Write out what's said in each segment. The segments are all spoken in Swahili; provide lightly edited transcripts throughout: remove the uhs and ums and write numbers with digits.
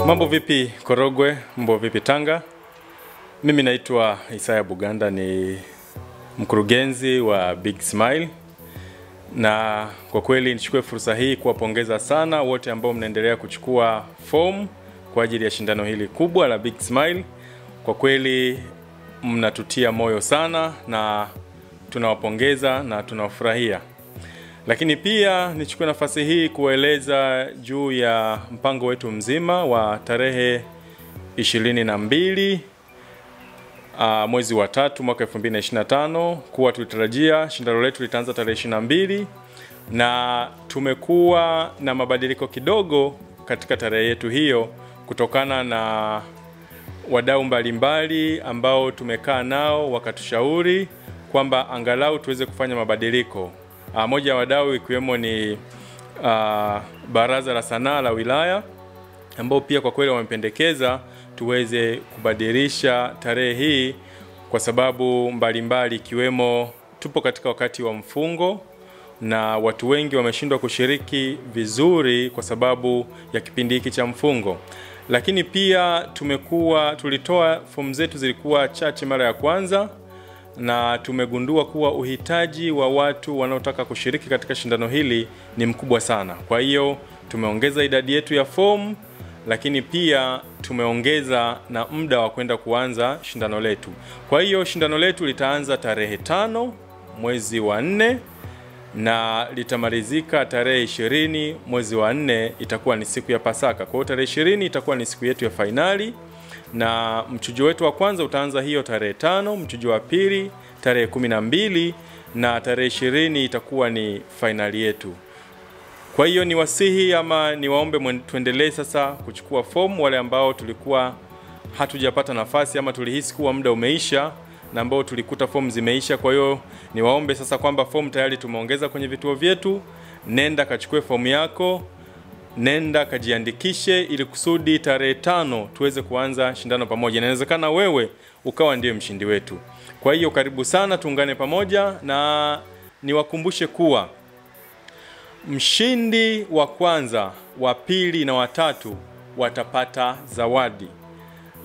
Mambo vipi Korogwe, mambo vipi Tanga? Mimi naitwa Isaya Buganda, ni mkurugenzi wa Big Smile. Na kwa kweli nichukue fursa hii kuwapongeza sana wote ambao mnaendelea kuchukua form kwa ajili ya shindano hili kubwa la Big Smile. Kwa kweli mnatutia moyo sana na tunawapongeza na tunawafurahia. Lakini pia nichukue nafasi hii kueleza juu ya mpango wetu mzima wa tarehe 22 mwezi wa 3 mwaka 2025, kuwa tulitarajia shindano letu litaanza tarehe 22 na tumekuwa na mabadiliko kidogo katika tarehe yetu hiyo kutokana na wadau mbalimbali ambao tumekaa nao wakatushauri kwamba angalau tuweze kufanya mabadiliko. Moja ya wadau ikiwemo ni Baraza la Sanaa la wilaya, ambao pia kwa kweli wamependekeza tuweze kubadilisha tarehe hii kwa sababu mbalimbali, ikiwemo tupo katika wakati wa mfungo na watu wengi wameshindwa kushiriki vizuri kwa sababu ya kipindi hiki cha mfungo. Lakini pia tulitoa fomu zetu zilikuwa chache mara ya kwanza, na tumegundua kuwa uhitaji wa watu wanaotaka kushiriki katika shindano hili ni mkubwa sana. Kwa hiyo tumeongeza idadi yetu ya fomu, lakini pia tumeongeza na muda wa kwenda kuanza shindano letu. Kwa hiyo shindano letu litaanza tarehe 5 mwezi wa 4 na litamalizika tarehe 20 mwezi wa 4, itakuwa ni siku ya Pasaka. Kwa hiyo tarehe 20 itakuwa ni siku yetu ya finali, na mchujo wetu wa kwanza utaanza hiyo tarehe 5, mchujo wa pili tarehe 12 na tarehe 20 itakuwa ni finali yetu. Kwa hiyo niwasihi ama niwaombe tuendelee sasa kuchukua fomu, wale ambao tulikuwa hatujapata nafasi ama tulihisi kuwa muda umeisha na ambao tulikuta fomu zimeisha. Kwa hiyo niwaombe sasa kwamba fomu tayari tumeongeza kwenye vituo vyetu. Nenda kachukue fomu yako, nenda kajiandikishe ili kusudi tarehe 5 tuweze kuanza shindano pamoja. Inawezekana wewe ukawa ndiye mshindi wetu. Kwa hiyo karibu sana, tuungane pamoja, na niwakumbushe kuwa mshindi wa kwanza, wa pili na wa tatu watapata zawadi.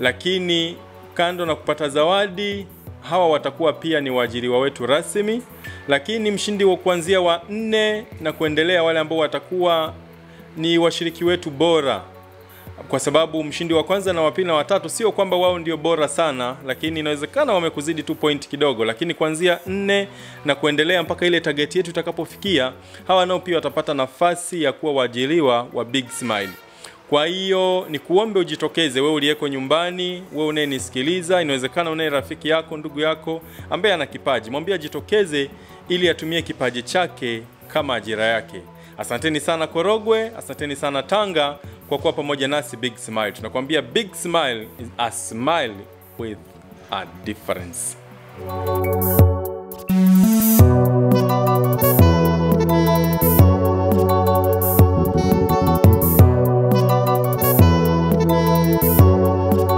Lakini kando na kupata zawadi, hawa watakuwa pia ni waajiriwa wetu rasmi. Lakini mshindi wa kuanzia wa 4 na kuendelea, wale ambao watakuwa ni washiriki wetu bora, kwa sababu mshindi wa kwanza na wa pili na wa tatu sio kwamba wao ndio bora sana, lakini inawezekana wamekuzidi tu point kidogo. Lakini kuanzia 4 na kuendelea mpaka ile target yetu itakapofikia, hawa nao pia watapata nafasi ya kuwa waajiriwa wa Big Smile. Kwa hiyo ni kuombe ujitokeze, wewe uliyeko nyumbani, wewe unayenisikiliza, inawezekana unaye rafiki yako, ndugu yako ambaye ana kipaji, mwambie ajitokeze ili atumie kipaji chake kama ajira yake. Asanteni sana Korogwe, asanteni sana Tanga kwa kuwa pamoja nasi Big Smile. Tunakuambia Big Smile is a smile with a difference.